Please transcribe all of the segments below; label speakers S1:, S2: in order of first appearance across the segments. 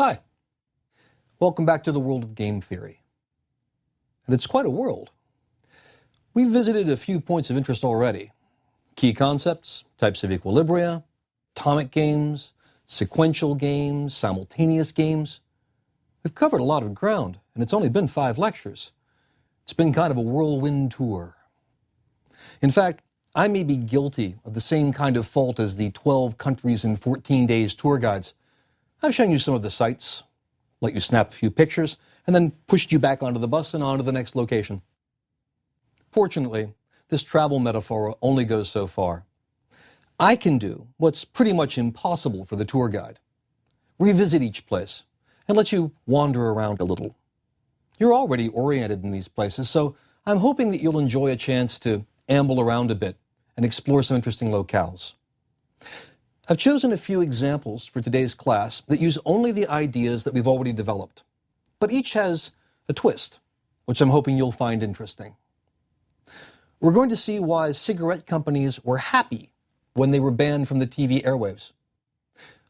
S1: Hi. Welcome back to the world of game theory. And it's quite a world. We've visited a few points of interest already. Key concepts, types of equilibria, atomic games, sequential games, simultaneous games. We've covered a lot of ground, and it's only been 5 lectures. It's been kind of a whirlwind tour. In fact, I may be guilty of the same kind of fault as the 12 countries in 14 days tour guides. I've shown you some of the sites, let you snap a few pictures, and then pushed you back onto the bus and on to the next location. Fortunately, this travel metaphor only goes so far. I can do what's pretty much impossible for the tour guide. Revisit each place and let you wander around a little. You're already oriented in these places, so I'm hoping that you'll enjoy a chance to amble around a bit and explore some interesting locales. I've chosen a few examples for today's class that use only the ideas that we've already developed, but each has a twist, which I'm hoping you'll find interesting. We're going to see why cigarette companies were happy when they were banned from the TV airwaves.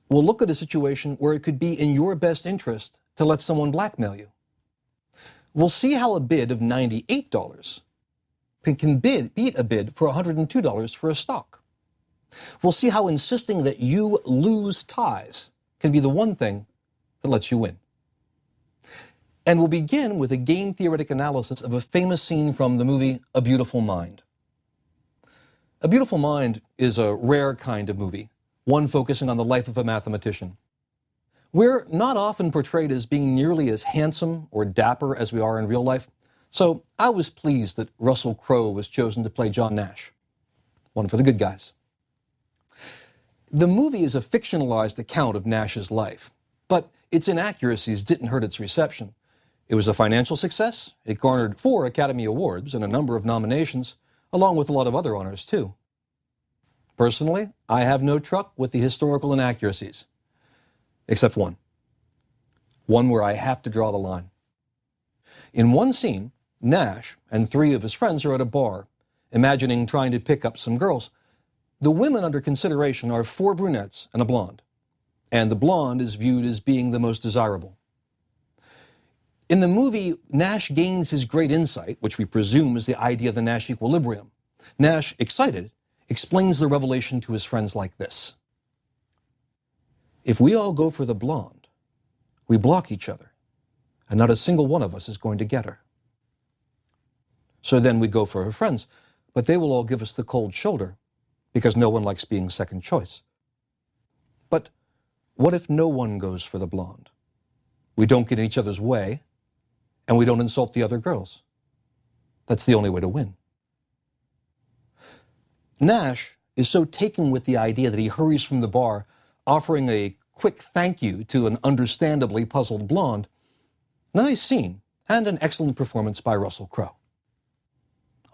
S1: We'll look at a situation where it could be in your best interest to let someone blackmail you. We'll see how a bid of $98 can beat a bid for $102 for a stock. We'll see how insisting that you lose ties can be the one thing that lets you win. And we'll begin with a game theoretic analysis of a famous scene from the movie A Beautiful Mind. A Beautiful Mind is a rare kind of movie, one focusing on the life of a mathematician. We're not often portrayed as being nearly as handsome or dapper as we are in real life, so I was pleased that Russell Crowe was chosen to play John Nash, one for the good guys. The movie is a fictionalized account of Nash's life, but its inaccuracies didn't hurt its reception. It was a financial success. It garnered 4 Academy Awards and a number of nominations, along with a lot of other honors, too. Personally, I have no truck with the historical inaccuracies, except one. One where I have to draw the line. In one scene, Nash and 3 of his friends are at a bar, imagining trying to pick up some girls. The women under consideration are 4 brunettes and a blonde, and the blonde is viewed as being the most desirable. In the movie, Nash gains his great insight, which we presume is the idea of the Nash equilibrium. Nash, excited, explains the revelation to his friends like this. If we all go for the blonde, we block each other, and not a single one of us is going to get her. So then we go for her friends, but they will all give us the cold shoulder, because no one likes being second choice. But what if no one goes for the blonde? We don't get in each other's way, and we don't insult the other girls. That's the only way to win. Nash is so taken with the idea that he hurries from the bar, offering a quick thank you to an understandably puzzled blonde. Nice scene, and an excellent performance by Russell Crowe.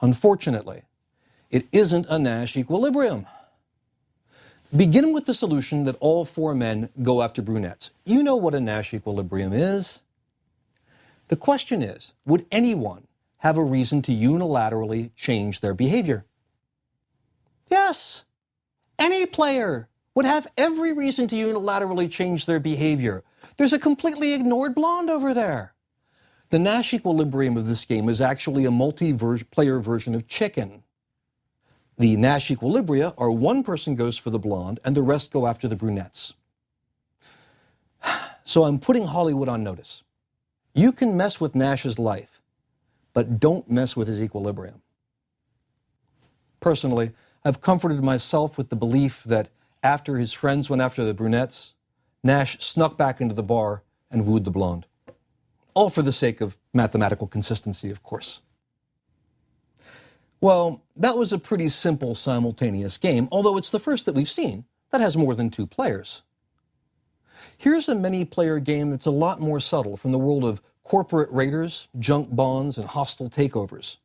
S1: Unfortunately, it isn't a Nash equilibrium. Begin with the solution that all 4 men go after brunettes. You know what a Nash equilibrium is. The question is, would anyone have a reason to unilaterally change their behavior? Yes, any player would have every reason to unilaterally change their behavior. There's a completely ignored blonde over there. The Nash equilibrium of this game is actually a multi-player version of chicken. The Nash equilibria are 1 person goes for the blonde and the rest go after the brunettes. So I'm putting Hollywood on notice. You can mess with Nash's life, but don't mess with his equilibrium. Personally, I've comforted myself with the belief that after his friends went after the brunettes, Nash snuck back into the bar and wooed the blonde. All for the sake of mathematical consistency, of course. Well, that was a pretty simple simultaneous game, although it's the first that we've seen that has more than 2 players. Here's a many-player game that's a lot more subtle from the world of corporate raiders, junk bonds, and hostile takeovers.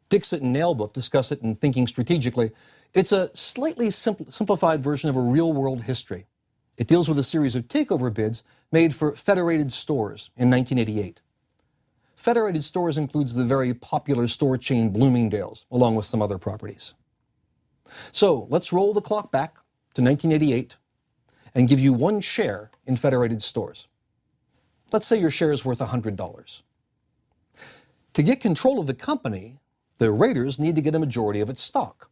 S1: Dixit and Nailbuff discuss it in Thinking Strategically. It's a slightly simplified version of a real-world history. It deals with a series of takeover bids made for Federated Stores in 1988. Federated Stores includes the very popular store chain Bloomingdale's, along with some other properties. So let's roll the clock back to 1988 and give you 1 share in Federated Stores. Let's say your share is worth $100. To get control of the company, the raiders need to get a majority of its stock.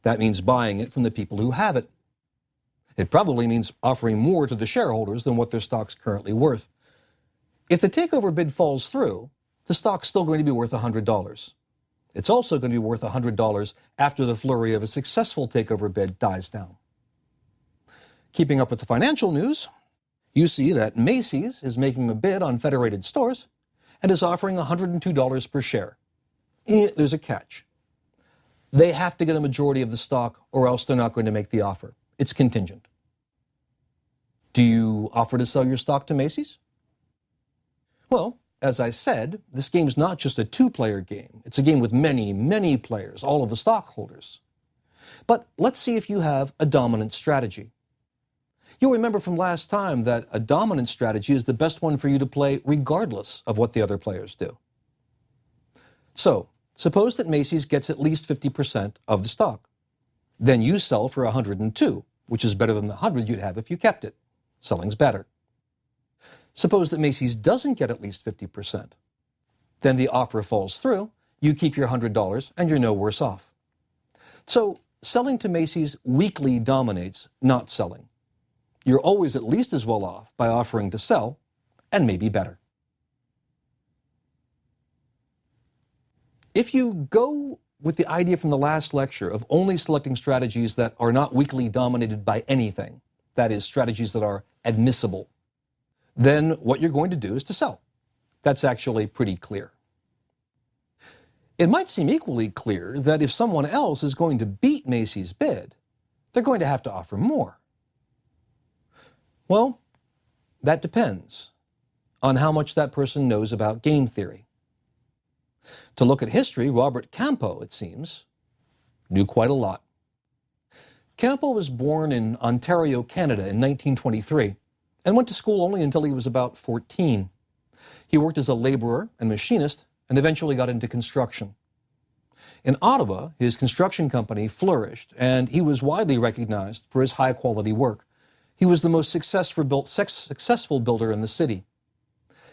S1: That means buying it from the people who have it. It probably means offering more to the shareholders than what their stock's currently worth. If the takeover bid falls through, the stock's still going to be worth $100. It's also going to be worth $100 after the flurry of a successful takeover bid dies down. Keeping up with the financial news, you see that Macy's is making a bid on Federated Stores and is offering $102 per share. There's a catch. They have to get a majority of the stock or else they're not going to make the offer. It's contingent. Do you offer to sell your stock to Macy's? Well, as I said, this game's not just a two-player game. It's a game with many, many players, all of the stockholders. But let's see if you have a dominant strategy. You'll remember from last time that a dominant strategy is the best one for you to play regardless of what the other players do. So, suppose that Macy's gets at least 50% of the stock. Then you sell for 102, which is better than the 100 you'd have if you kept it. Selling's better. Suppose that Macy's doesn't get at least 50%. Then the offer falls through, you keep your $100, and you're no worse off. So, selling to Macy's weakly dominates not selling. You're always at least as well off by offering to sell, and maybe better. If you go with the idea from the last lecture of only selecting strategies that are not weakly dominated by anything, that is, strategies that are admissible, then what you're going to do is to sell. That's actually pretty clear. It might seem equally clear that if someone else is going to beat Macy's bid, they're going to have to offer more. Well, that depends on how much that person knows about game theory. To look at history, Robert Campo, it seems, knew quite a lot. Campo was born in Ontario, Canada in 1923 and went to school only until he was about 14. He worked as a laborer and machinist and eventually got into construction. In Ottawa, his construction company flourished and he was widely recognized for his high-quality work. He was the most successful builder in the city.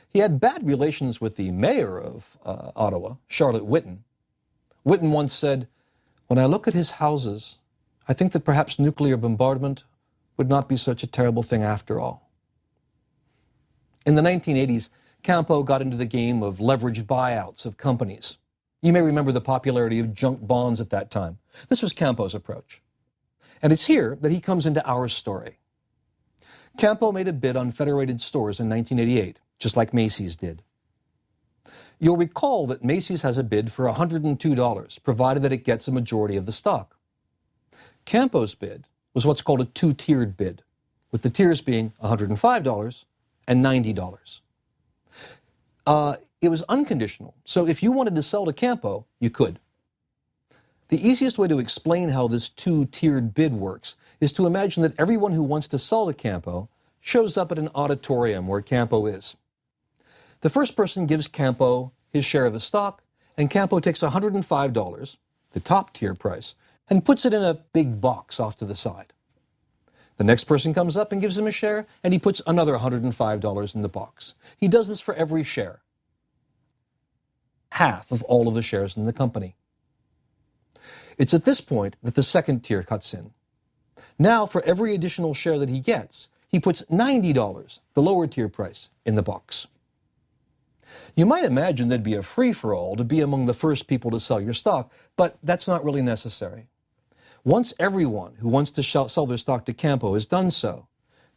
S1: He had bad relations with the mayor of Ottawa, Charlotte Whitten. Whitten once said, "When I look at his houses, I think that perhaps nuclear bombardment would not be such a terrible thing after all." In the 1980s, Campo got into the game of leveraged buyouts of companies. You may remember the popularity of junk bonds at that time. This was Campo's approach. And it's here that he comes into our story. Campo made a bid on Federated Stores in 1988, just like Macy's did. You'll recall that Macy's has a bid for $102, provided that it gets a majority of the stock. Campo's bid was what's called a two-tiered bid, with the tiers being $105 and $90. It was unconditional, so if you wanted to sell to Campo, you could. The easiest way to explain how this two-tiered bid works is to imagine that everyone who wants to sell to Campo shows up at an auditorium where Campo is. The first person gives Campo his share of the stock, and Campo takes $105, the top tier price, and puts it in a big box off to the side. The next person comes up and gives him a share, and he puts another $105 in the box. He does this for every share. Half of all of the shares in the company. It's at this point that the second tier cuts in. Now, for every additional share that he gets, he puts $90, the lower tier price, in the box. You might imagine there'd be a free-for-all to be among the first people to sell your stock, but that's not really necessary. Once everyone who wants to sell their stock to Campo has done so,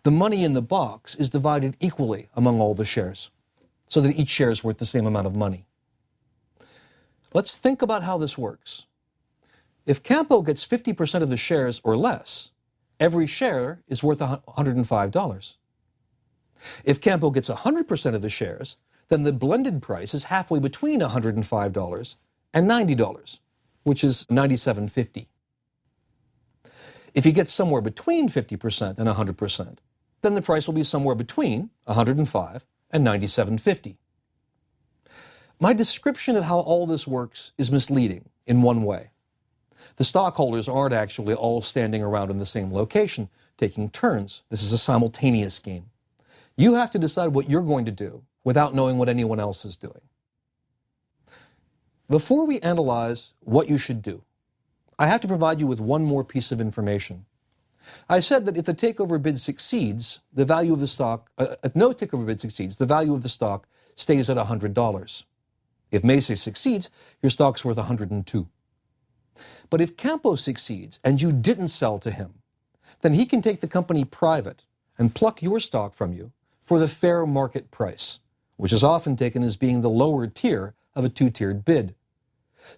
S1: the money in the box is divided equally among all the shares, so that each share is worth the same amount of money. Let's think about how this works. If Campo gets 50% of the shares or less, every share is worth $105. If Campo gets 100% of the shares, then the blended price is halfway between $105 and $90, which is $97.50. If he gets somewhere between 50% and 100%, then the price will be somewhere between $105 and $97.50. My description of how all this works is misleading in one way. The stockholders aren't actually all standing around in the same location, taking turns. This is a simultaneous game. You have to decide what you're going to do without knowing what anyone else is doing. Before we analyze what you should do, I have to provide you with one more piece of information. I said that if the takeover bid succeeds, the value of the stock, if no takeover bid succeeds, the value of the stock stays at $100. If Macy's succeeds, your stock's worth $102. But if Campo succeeds and you didn't sell to him, then he can take the company private and pluck your stock from you for the fair market price, which is often taken as being the lower tier of a two-tiered bid.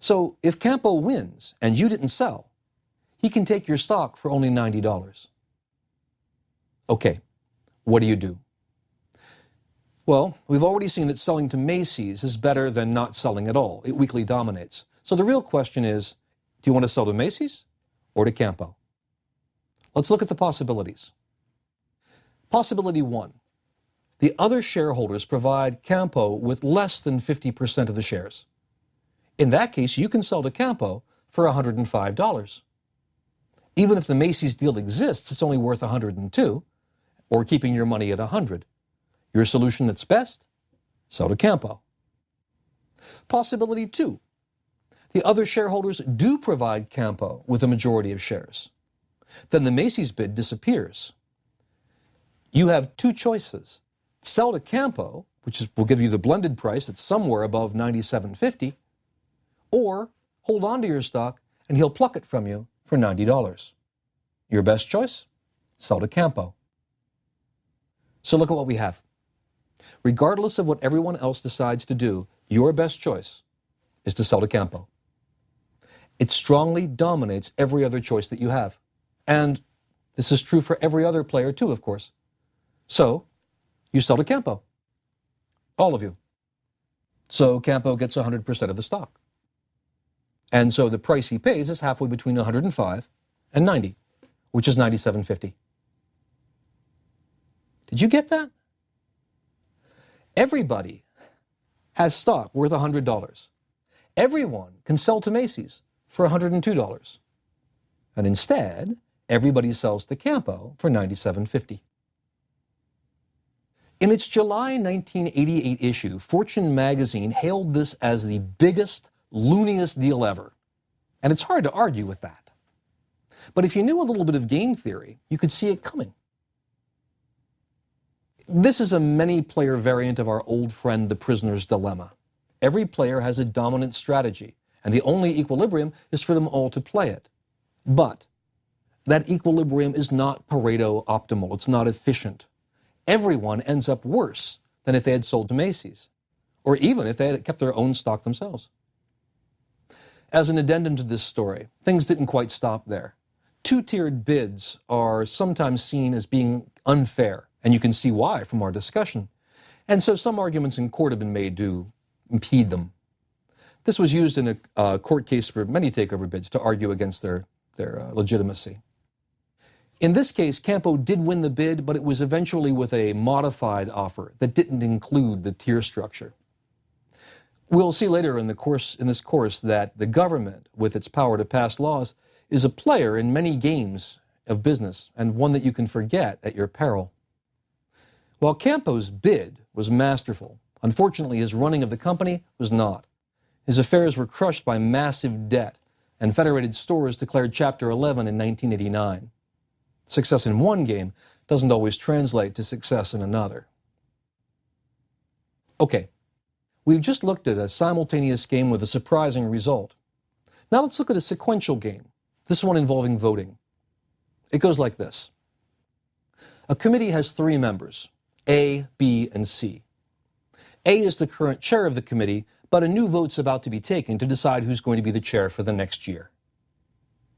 S1: So if Campo wins and you didn't sell, he can take your stock for only $90. Okay, what do? Well, we've already seen that selling to Macy's is better than not selling at all. It weakly dominates. So the real question is, do you want to sell to Macy's or to Campo? Let's look at the possibilities. Possibility 1. The other shareholders provide Campo with less than 50% of the shares. In that case, you can sell to Campo for $105. Even if the Macy's deal exists, it's only worth $102, or keeping your money at $100. Your solution that's best? Sell to Campo. Possibility 2. The other shareholders do provide Campo with a majority of shares. Then the Macy's bid disappears. You have two choices. Sell to Campo, which will give you the blended price that's somewhere above $97.50, or hold on to your stock and he'll pluck it from you for $90. Your best choice? Sell to Campo. So look at what we have. Regardless of what everyone else decides to do, your best choice is to sell to Campo. It strongly dominates every other choice that you have. And this is true for every other player too, of course. So, you sell to Campo. All of you. So Campo gets 100% of the stock. And so the price he pays is halfway between 105 and 90, which is $97.50. Did you get that? Everybody has stock worth $100. Everyone can sell to Macy's for $102. And instead, everybody sells to Campo for $97.50. In its July 1988 issue, Fortune magazine hailed this as the biggest, looniest deal ever. And it's hard to argue with that. But if you knew a little bit of game theory, you could see it coming. This is a many-player variant of our old friend, the prisoner's dilemma. Every player has a dominant strategy, and the only equilibrium is for them all to play it. But that equilibrium is not Pareto optimal. It's not efficient. Everyone ends up worse than if they had sold to Macy's, or even if they had kept their own stock themselves. As an addendum to this story, things didn't quite stop there. Two-tiered bids are sometimes seen as being unfair, and you can see why from our discussion. And so some arguments in court have been made to impede them. This was used in a court case for many takeover bids to argue against their legitimacy. In this case, Campo did win the bid, but it was eventually with a modified offer that didn't include the tier structure. We'll see later in this course that the government, with its power to pass laws, is a player in many games of business, and one that you can forget at your peril. While Campo's bid was masterful, unfortunately his running of the company was not. His affairs were crushed by massive debt, and Federated Stores declared Chapter 11 in 1989. Success in one game doesn't always translate to success in another. Okay, we've just looked at a simultaneous game with a surprising result. Now let's look at a sequential game, this one involving voting. It goes like this. A committee has 3 members, A, B, and C. A is the current chair of the committee, but a new vote's about to be taken to decide who's going to be the chair for the next year.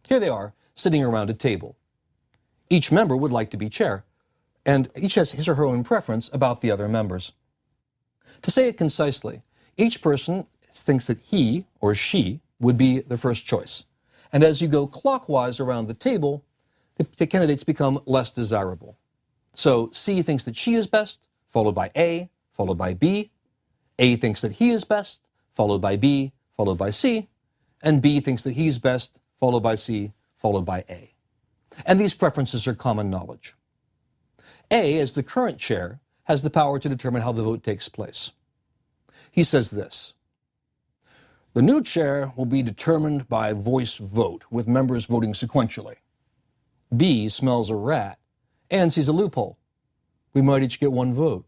S1: Here they are, sitting around a table. Each member would like to be chair, and each has his or her own preference about the other members. To say it concisely, each person thinks that he or she would be the first choice. And as you go clockwise around the table, the candidates become less desirable. So C thinks that she is best, followed by A, followed by B. A thinks that he is best, followed by B, followed by C. And B thinks that he's best, followed by C, followed by A. And these preferences are common knowledge. A, as the current chair, has the power to determine how the vote takes place. He says this: the new chair will be determined by voice vote, with members voting sequentially. B smells a rat and sees a loophole. We might each get one vote.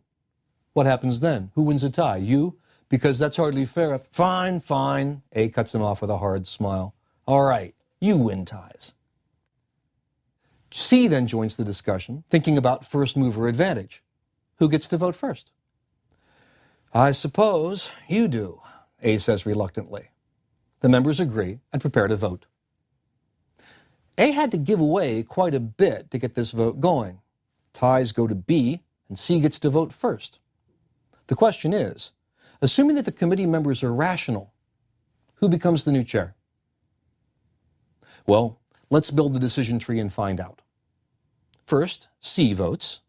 S1: What happens then? Who wins a tie? You? Because that's hardly fair. Fine, fine. A cuts him off with a hard smile. All right, you win ties. C then joins the discussion, thinking about first mover advantage. Who gets to vote first? I suppose you do, A says reluctantly. The members agree and prepare to vote. A had to give away quite a bit to get this vote going. Ties go to B, and C gets to vote first. The question is, assuming that the committee members are rational, who becomes the new chair? Well, let's build the decision tree and find out. First, C votes.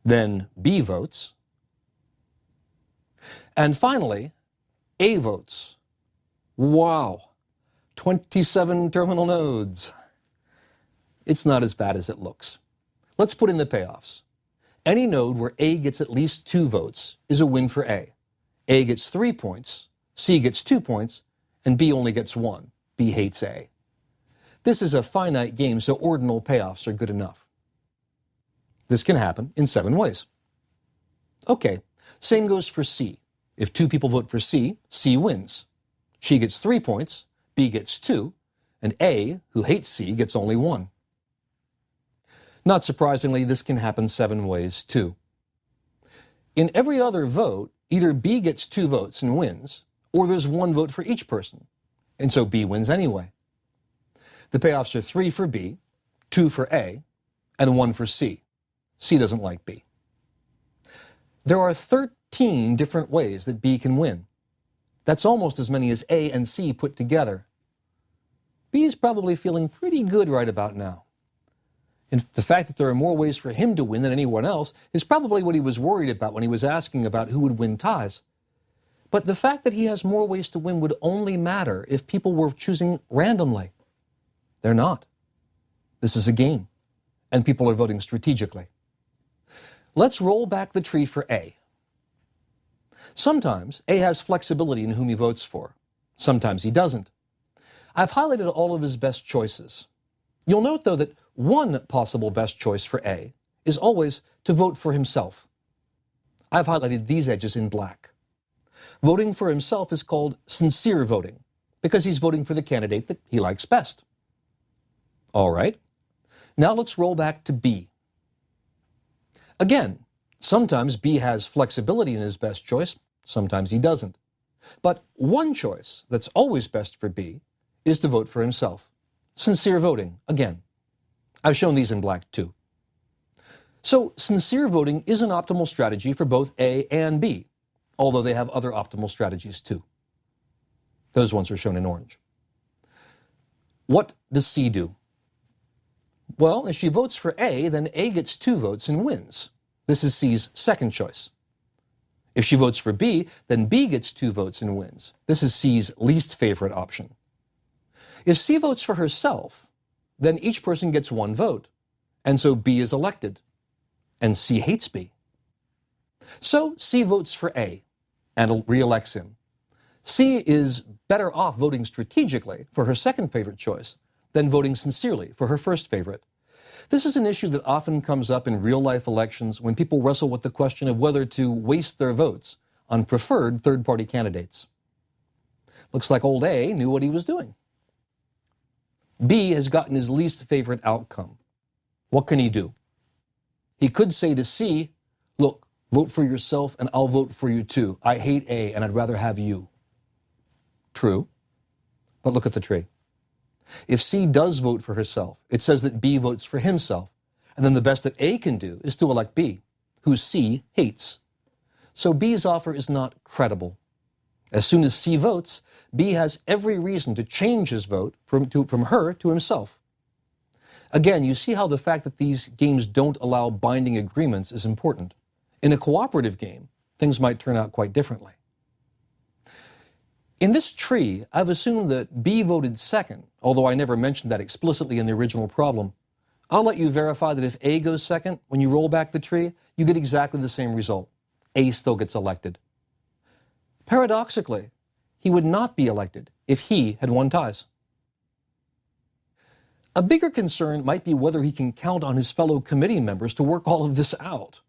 S1: Then B votes. And finally, A votes. Wow, 27 terminal nodes. It's not as bad as it looks. Let's put in the payoffs. Any node where A gets at least 2 votes is a win for A. A gets 3 points, C gets 2 points, and B only gets 1. B hates A. This is a finite game, so ordinal payoffs are good enough. This can happen in 7 ways. Okay, same goes for C. If 2 people vote for C, C wins. She gets 3 points, B gets 2, and A, who hates C, gets only 1. Not surprisingly, this can happen 7 ways too. In every other vote, either B gets 2 votes and wins, or there's 1 vote for each person, and so B wins anyway. The payoffs are 3 for B, 2 for A, and 1 for C. C doesn't like B. There are 13 different ways that B can win. That's almost as many as A and C put together. B's probably feeling pretty good right about now. And the fact that there are more ways for him to win than anyone else is probably what he was worried about when he was asking about who would win ties. But the fact that he has more ways to win would only matter if people were choosing randomly. They're not. This is a game, and people are voting strategically. Let's roll back the tree for A. Sometimes A has flexibility in whom he votes for. Sometimes he doesn't. I've highlighted all of his best choices. You'll note, though, that one possible best choice for A is always to vote for himself. I've highlighted these edges in black. Voting for himself is called sincere voting because he's voting for the candidate that he likes best. All right, now let's roll back to B. Again, sometimes B has flexibility in his best choice, sometimes he doesn't. But one choice that's always best for B is to vote for himself. Sincere voting, again. I've shown these in black too. So sincere voting is an optimal strategy for both A and B, although they have other optimal strategies too. Those ones are shown in orange. What does C do? Well, if she votes for A, then A gets 2 votes and wins. This is C's second choice. If she votes for B, then B gets 2 votes and wins. This is C's least favorite option. If C votes for herself, then each person gets 1 vote, and so B is elected, and C hates B. So C votes for A and re-elects him. C is better off voting strategically for her second favorite choice than voting sincerely for her first favorite. This is an issue that often comes up in real-life elections when people wrestle with the question of whether to waste their votes on preferred third-party candidates. Looks like old A knew what he was doing. B has gotten his least favorite outcome. What can he do? He could say to C, look, vote for yourself and I'll vote for you too. I hate A and I'd rather have you. True, but look at the tree. If C does vote for herself, it says that B votes for himself, and then the best that A can do is to elect B, who C hates. So B's offer is not credible. As soon as C votes, B has every reason to change his vote from her to himself. Again, you see how the fact that these games don't allow binding agreements is important. In a cooperative game, things might turn out quite differently. In this tree, I've assumed that B voted second, although I never mentioned that explicitly in the original problem. I'll let you verify that if A goes second, when you roll back the tree, you get exactly the same result. A still gets elected. Paradoxically, he would not be elected if he had won ties. A bigger concern might be whether he can count on his fellow committee members to work all of this out.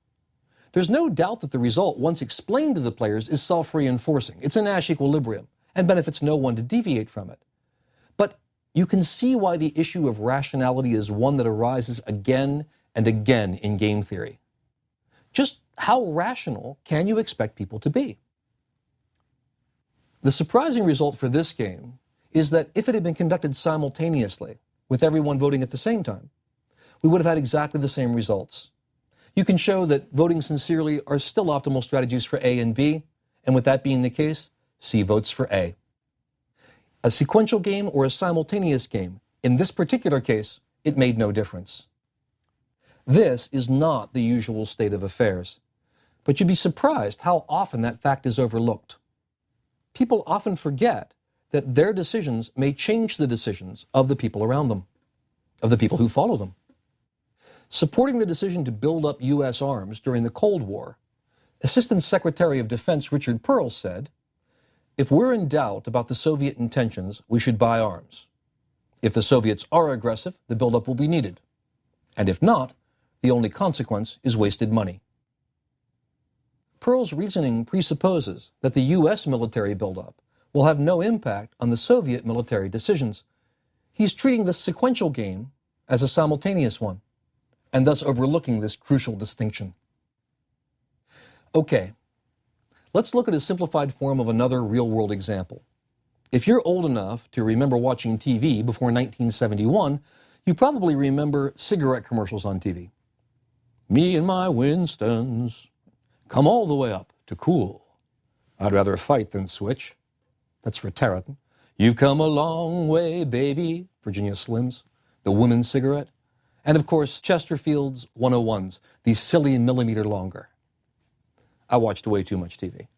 S1: There's no doubt that the result, once explained to the players, is self-reinforcing. It's a Nash equilibrium and benefits no one to deviate from it. But you can see why the issue of rationality is one that arises again and again in game theory. Just how rational can you expect people to be? The surprising result for this game is that if it had been conducted simultaneously, with everyone voting at the same time, we would have had exactly the same results. You can show that voting sincerely are still optimal strategies for A and B, and with that being the case, C votes for A. A sequential game or a simultaneous game, in this particular case, it made no difference. This is not the usual state of affairs, but you'd be surprised how often that fact is overlooked. People often forget that their decisions may change the decisions of the people around them, of the people who follow them. Supporting the decision to build up U.S. arms during the Cold War, Assistant Secretary of Defense Richard Perle said, "If we're in doubt about the Soviet intentions, we should buy arms. If the Soviets are aggressive, the buildup will be needed. And if not, the only consequence is wasted money." Perle's reasoning presupposes that the U.S. military buildup will have no impact on the Soviet military decisions. He's treating the sequential game as a simultaneous one, and thus overlooking this crucial distinction. Okay, let's look at a simplified form of another real-world example. If you're old enough to remember watching TV before 1971, you probably remember cigarette commercials on TV. Me and my Winstons come all the way up to cool. I'd rather fight than switch. That's for Tarleton. You've come a long way, baby. Virginia Slims, the women's cigarette. And of course, Chesterfield's 101s, the silly millimeter longer. I watched way too much TV.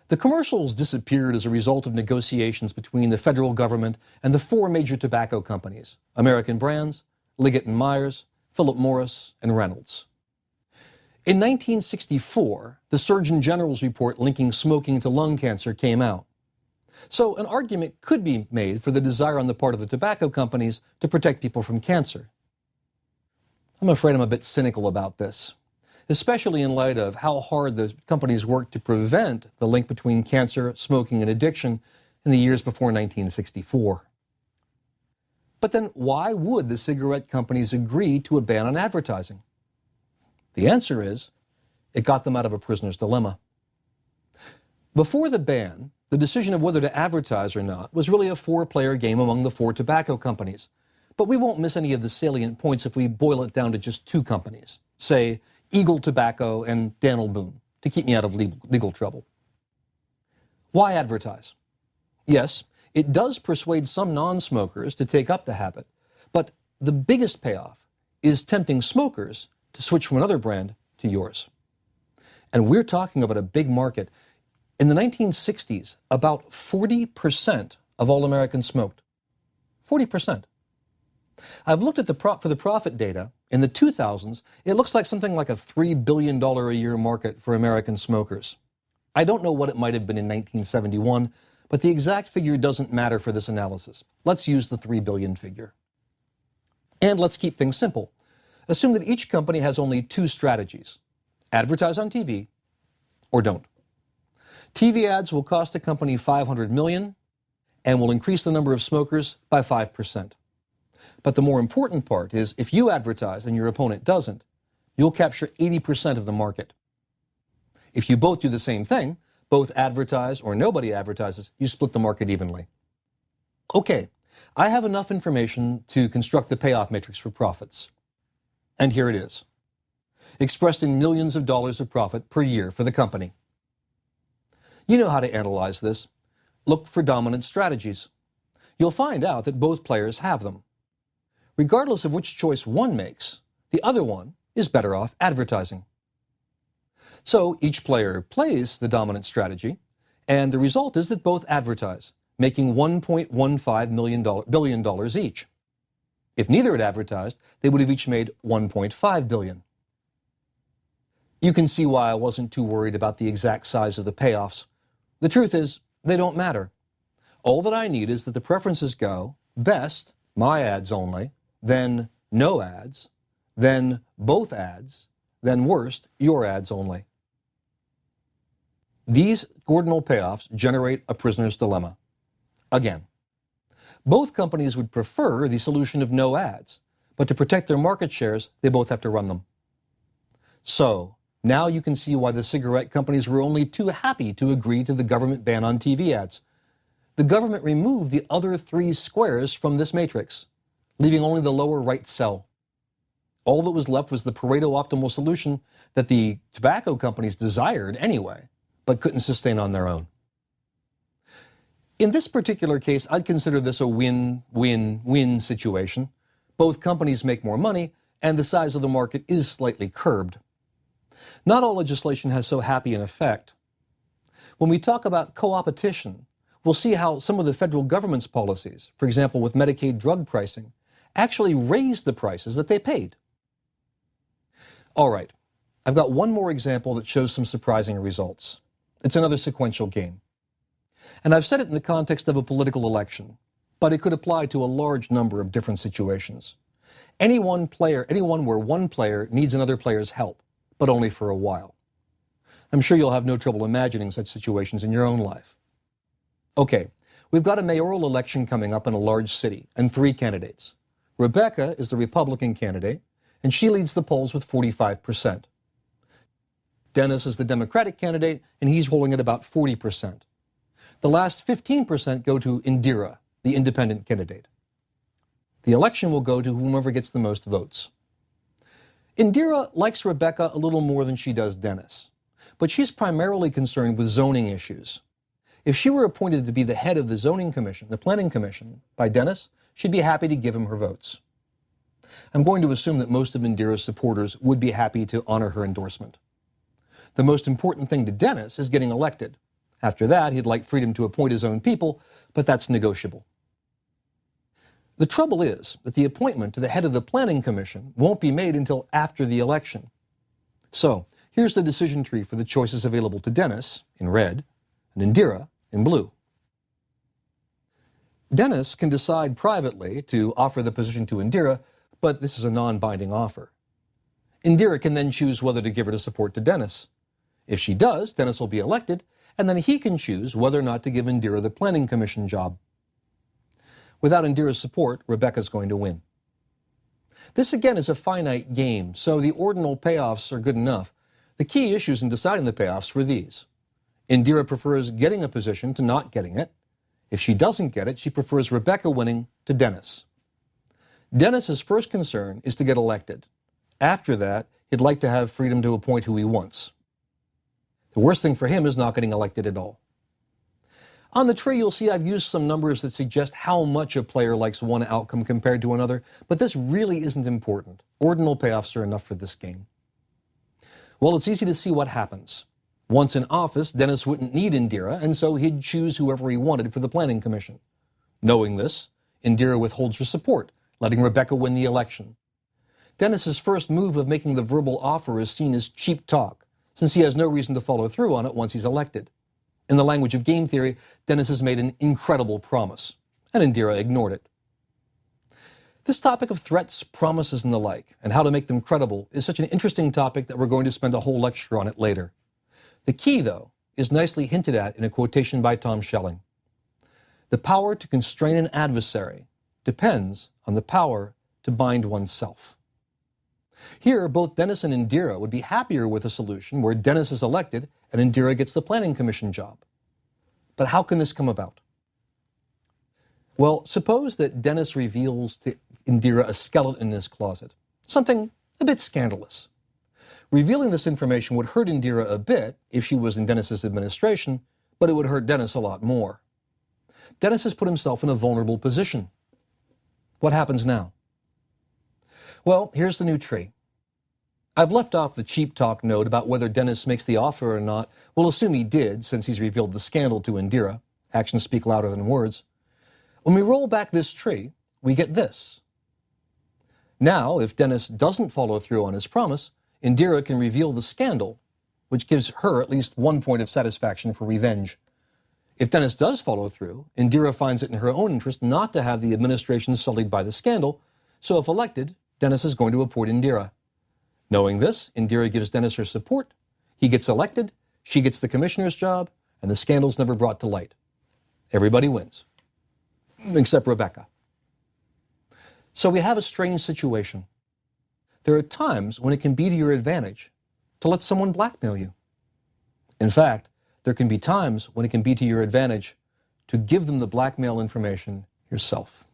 S1: The commercials disappeared as a result of negotiations between the federal government and the four major tobacco companies, American Brands, Liggett and Myers, Philip Morris, and Reynolds. In 1964, the Surgeon General's report linking smoking to lung cancer came out. So an argument could be made for the desire on the part of the tobacco companies to protect people from cancer. I'm afraid I'm a bit cynical about this, especially in light of how hard the companies worked to prevent the link between cancer, smoking, and addiction in the years before 1964. But then why would the cigarette companies agree to a ban on advertising? The answer is, it got them out of a prisoner's dilemma. Before the ban, the decision of whether to advertise or not was really a four-player game among the four tobacco companies. But we won't miss any of the salient points if we boil it down to just two companies, say Eagle Tobacco and Daniel Boone, to keep me out of legal trouble. Why advertise? Yes, it does persuade some non-smokers to take up the habit, but the biggest payoff is tempting smokers to switch from another brand to yours. And we're talking about a big market. In the 1960s, about 40% of all Americans smoked. 40%. I've looked at the for-the-profit data. In the 2000s, it looks like something like a $3 billion a year market for American smokers. I don't know what it might have been in 1971, but the exact figure doesn't matter for this analysis. Let's use the 3 billion figure. And let's keep things simple. Assume that each company has only two strategies: advertise on TV or don't. TV ads will cost a company $500 million and will increase the number of smokers by 5%. But the more important part is if you advertise and your opponent doesn't, you'll capture 80% of the market. If you both do the same thing, both advertise or nobody advertises, you split the market evenly. Okay, I have enough information to construct the payoff matrix for profits. And here it is, expressed in millions of dollars of profit per year for the company. You know how to analyze this. Look for dominant strategies. You'll find out that both players have them. Regardless of which choice one makes, the other one is better off advertising. So each player plays the dominant strategy, and the result is that both advertise, making $1.15 billion each. If neither had advertised, they would have each made $1.5 billion. You can see why I wasn't too worried about the exact size of the payoffs. The truth is, they don't matter. All that I need is that the preferences go best, my ads only, then no ads, then both ads, then worst, your ads only. These ordinal payoffs generate a prisoner's dilemma. Again, both companies would prefer the solution of no ads, but to protect their market shares, they both have to run them. So, now you can see why the cigarette companies were only too happy to agree to the government ban on TV ads. The government removed the other three squares from this matrix, leaving only the lower right cell. All that was left was the Pareto optimal solution that the tobacco companies desired anyway, but couldn't sustain on their own. In this particular case, I'd consider this a win-win-win situation. Both companies make more money, and the size of the market is slightly curbed. Not all legislation has so happy an effect. When we talk about co-opetition, we'll see how some of the federal government's policies, for example with Medicaid drug pricing, actually raised the prices that they paid. All right, I've got one more example that shows some surprising results. It's another sequential game. And I've said it in the context of a political election, but it could apply to a large number of different situations. Any one where one player needs another player's help, but only for a while. I'm sure you'll have no trouble imagining such situations in your own life. Okay, we've got a mayoral election coming up in a large city and three candidates. Rebecca is the Republican candidate, and she leads the polls with 45%. Dennis is the Democratic candidate, and he's holding at about 40%. The last 15% go to Indira, the independent candidate. The election will go to whomever gets the most votes. Indira likes Rebecca a little more than she does Dennis, but she's primarily concerned with zoning issues. If she were appointed to be the head of the zoning commission, the planning commission, by Dennis, she'd be happy to give him her votes. I'm going to assume that most of Indira's supporters would be happy to honor her endorsement. The most important thing to Dennis is getting elected. After that, he'd like freedom to appoint his own people, but that's negotiable. The trouble is that the appointment to the head of the planning commission won't be made until after the election. So, here's the decision tree for the choices available to Dennis, in red, and Indira, in blue. Dennis can decide privately to offer the position to Indira, but this is a non-binding offer. Indira can then choose whether to give her support to Dennis. If she does, Dennis will be elected, and then he can choose whether or not to give Indira the planning commission job. Without Indira's support, Rebecca's going to win. This again is a finite game, so the ordinal payoffs are good enough. The key issues in deciding the payoffs were these. Indira prefers getting a position to not getting it. If she doesn't get it, she prefers Rebecca winning to Dennis. Dennis's first concern is to get elected. After that, he'd like to have freedom to appoint who he wants. The worst thing for him is not getting elected at all. On the tree, you'll see I've used some numbers that suggest how much a player likes one outcome compared to another, but this really isn't important. Ordinal payoffs are enough for this game. Well, it's easy to see what happens. Once in office, Dennis wouldn't need Indira, and so he'd choose whoever he wanted for the planning commission. Knowing this, Indira withholds her support, letting Rebecca win the election. Dennis's first move of making the verbal offer is seen as cheap talk, since he has no reason to follow through on it once he's elected. In the language of game theory, Dennis has made an incredible promise, and Indira ignored it. This topic of threats, promises, and the like, and how to make them credible, is such an interesting topic that we're going to spend a whole lecture on it later. The key, though, is nicely hinted at in a quotation by Tom Schelling. The power to constrain an adversary depends on the power to bind oneself. Here, both Dennis and Indira would be happier with a solution where Dennis is elected and Indira gets the planning commission job. But how can this come about? Well, suppose that Dennis reveals to Indira a skeleton in his closet, something a bit scandalous. Revealing this information would hurt Indira a bit if she was in Dennis's administration, but it would hurt Dennis a lot more. Dennis has put himself in a vulnerable position. What happens now? Well, here's the new tree. I've left off the cheap talk note about whether Dennis makes the offer or not. We'll assume he did, since he's revealed the scandal to Indira. Actions speak louder than words. When we roll back this tree, we get this. Now, if Dennis doesn't follow through on his promise, Indira can reveal the scandal, which gives her at least 1 point of satisfaction for revenge. If Dennis does follow through, Indira finds it in her own interest not to have the administration sullied by the scandal, so if elected, Dennis is going to appoint Indira. Knowing this, Indira gives Dennis her support, he gets elected, she gets the commissioner's job, and the scandal's never brought to light. Everybody wins. Except Rebecca. So we have a strange situation. There are times when it can be to your advantage to let someone blackmail you. In fact, there can be times when it can be to your advantage to give them the blackmail information yourself.